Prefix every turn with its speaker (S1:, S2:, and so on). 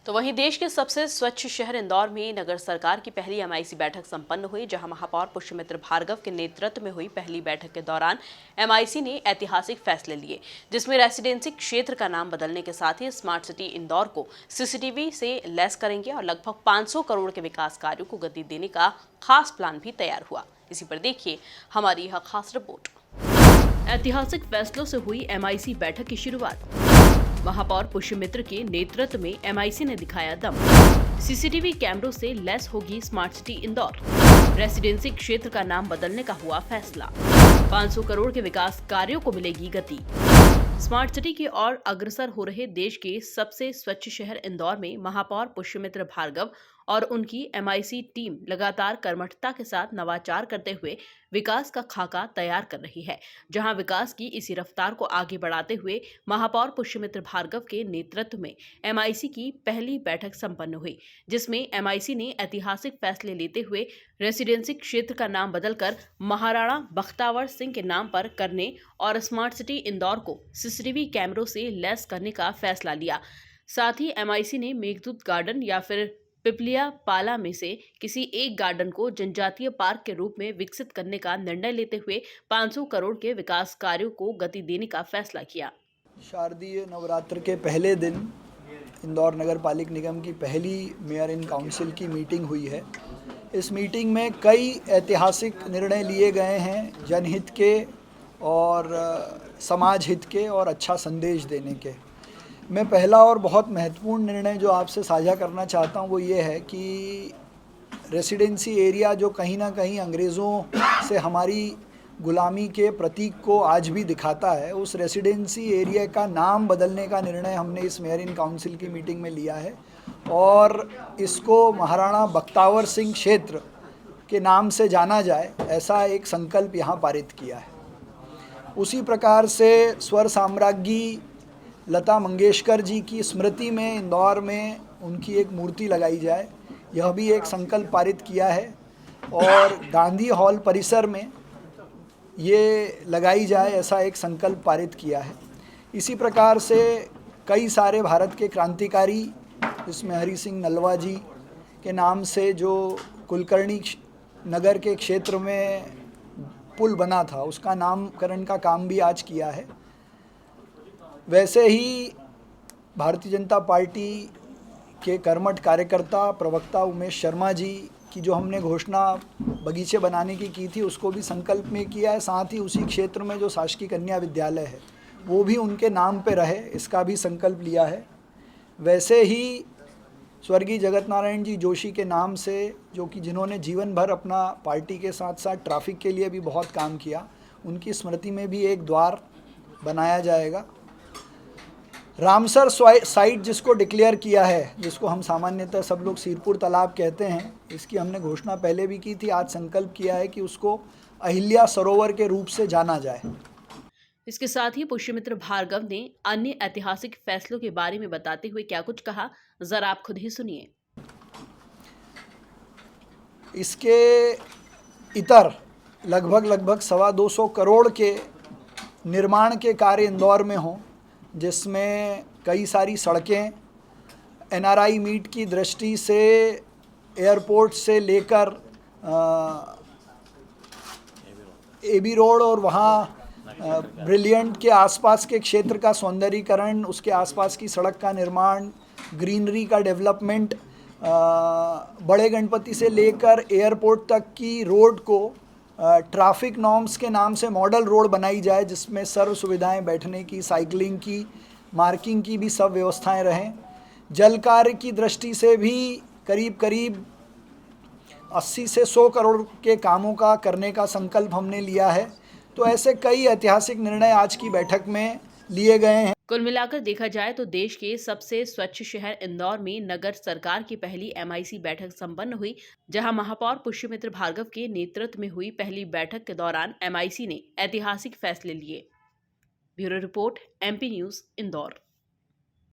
S1: तो वहीं देश के सबसे स्वच्छ शहर इंदौर में नगर सरकार की पहली एमआईसी बैठक संपन्न हुई, जहां महापौर पुष्यमित्र भार्गव के नेतृत्व में हुई पहली बैठक के दौरान एमआईसी ने ऐतिहासिक फैसले लिए, जिसमें रेसिडेंसी क्षेत्र का नाम बदलने के साथ ही स्मार्ट सिटी इंदौर को सीसीटीवी से लैस करेंगे और लगभग 500 करोड़ के विकास कार्यों को गति देने का खास प्लान भी तैयार हुआ। इसी पर देखिए हमारी यह खास रिपोर्ट। ऐतिहासिक फैसलों से हुई एमआईसी बैठक की शुरुआत। महापौर पुष्यमित्र के नेतृत्व में एमआईसी ने दिखाया दम। सीसीटीवी कैमरों से लैस होगी स्मार्ट सिटी इंदौर। रेसिडेंसी क्षेत्र का नाम बदलने का हुआ फैसला। 500 करोड़ के विकास कार्यों को मिलेगी गति। स्मार्ट सिटी की ओर अग्रसर हो रहे देश के सबसे स्वच्छ शहर इंदौर में महापौर पुष्यमित्र भार्गव और उनकी एमआईसी टीम लगातार कर्मठता के साथ नवाचार करते हुए विकास का खाका तैयार कर रही है, जहां विकास की इसी रफ्तार को आगे बढ़ाते हुए महापौर पुष्यमित्र भार्गव के नेतृत्व में एमआईसी की पहली बैठक संपन्न हुई, जिसमें एमआईसी ने ऐतिहासिक फैसले लेते हुए रेसिडेंसी क्षेत्र का नाम बदलकर महाराणा बख्तावर सिंह के नाम पर करने और स्मार्ट सिटी इंदौर को सीसीटीवी कैमरों से लैस करने का फैसला लिया। साथ ही एमआईसी ने मेघदूत गार्डन या फिर पिपलिया पाला में से किसी एक गार्डन को जनजातीय पार्क के रूप में विकसित करने का निर्णय लेते हुए 500 करोड़ के विकास कार्यों को गति देने का फैसला किया।
S2: शारदीय नवरात्र के पहले दिन इंदौर नगर पालिक निगम की पहली मेयर इन काउंसिल की मीटिंग हुई है। इस मीटिंग में कई ऐतिहासिक निर्णय लिए गए हैं, जनहित के और समाज हित के और अच्छा संदेश देने के। मैं पहला और बहुत महत्वपूर्ण निर्णय जो आपसे साझा करना चाहता हूँ वो ये है कि रेसिडेंसी एरिया जो कहीं ना कहीं अंग्रेज़ों से हमारी गुलामी के प्रतीक को आज भी दिखाता है, उस रेसिडेंसी एरिया का नाम बदलने का निर्णय हमने इस मेयर इन काउंसिल की मीटिंग में लिया है और इसको महाराणा बख्तावर सिंह क्षेत्र के नाम से जाना जाए, ऐसा एक संकल्प यहाँ पारित किया है। उसी प्रकार से स्वर साम्राज्ञी लता मंगेशकर जी की स्मृति में इंदौर में उनकी एक मूर्ति लगाई जाए, यह भी एक संकल्प पारित किया है और गांधी हॉल परिसर में ये लगाई जाए, ऐसा एक संकल्प पारित किया है। इसी प्रकार से कई सारे भारत के क्रांतिकारी, जिसमें हरि सिंह नलवा जी के नाम से जो कुलकर्णी नगर के क्षेत्र में पुल बना था, उसका नामकरण का काम भी आज किया है। वैसे ही भारतीय जनता पार्टी के कर्मठ कार्यकर्ता प्रवक्ता उमेश शर्मा जी की जो हमने घोषणा बगीचे बनाने की थी, उसको भी संकल्प में किया है। साथ ही उसी क्षेत्र में जो शासकीय कन्या विद्यालय है वो भी उनके नाम पे रहे, इसका भी संकल्प लिया है। वैसे ही स्वर्गीय जगत नारायण जी जोशी के नाम से, जो कि जिन्होंने जीवन भर अपना पार्टी के साथ साथ ट्रैफिक के लिए भी बहुत काम किया, उनकी स्मृति में भी एक द्वार बनाया जाएगा। रामसर साइट जिसको डिक्लेयर किया है, जिसको हम सामान्यतः सब लोग सिरपुर तालाब कहते हैं, इसकी हमने घोषणा पहले भी की थी। आज संकल्प किया है कि उसको अहिल्या सरोवर के रूप से जाना जाए।
S1: इसके साथ ही पुष्यमित्र भार्गव ने अन्य ऐतिहासिक फैसलों के बारे में बताते हुए क्या कुछ कहा, जरा आप खुद ही सुनिए।
S2: इसके इतर लगभग 225 करोड़ के निर्माण के कार्य इंदौर में हों, जिसमें कई सारी सड़कें एनआरआई मीट की दृष्टि से एयरपोर्ट से लेकर एबी रोड और वहाँ ब्रिलियंट के आसपास के क्षेत्र का सौंदर्यीकरण, उसके आसपास की सड़क का निर्माण, ग्रीनरी का डेवलपमेंट, बड़े गणपति से लेकर एयरपोर्ट तक की रोड को ट्रैफिक नॉर्म्स के नाम से मॉडल रोड बनाई जाए, जिसमें सर्व सुविधाएं, बैठने की, साइकिलिंग की, मार्किंग की भी सब व्यवस्थाएं रहें। जल कार्य की दृष्टि से भी करीब 80 से 100 करोड़ के कामों का करने का संकल्प हमने लिया है। तो ऐसे कई ऐतिहासिक निर्णय आज की बैठक में लिए गए हैं।
S1: कुल मिलाकर देखा जाए तो देश के सबसे स्वच्छ शहर इंदौर में नगर सरकार की पहली एमआईसी बैठक संपन्न हुई, जहां महापौर पुष्यमित्र भार्गव के नेतृत्व में हुई पहली बैठक के दौरान एमआईसी ने ऐतिहासिक फैसले लिए। Bureau report, MP news, Indore.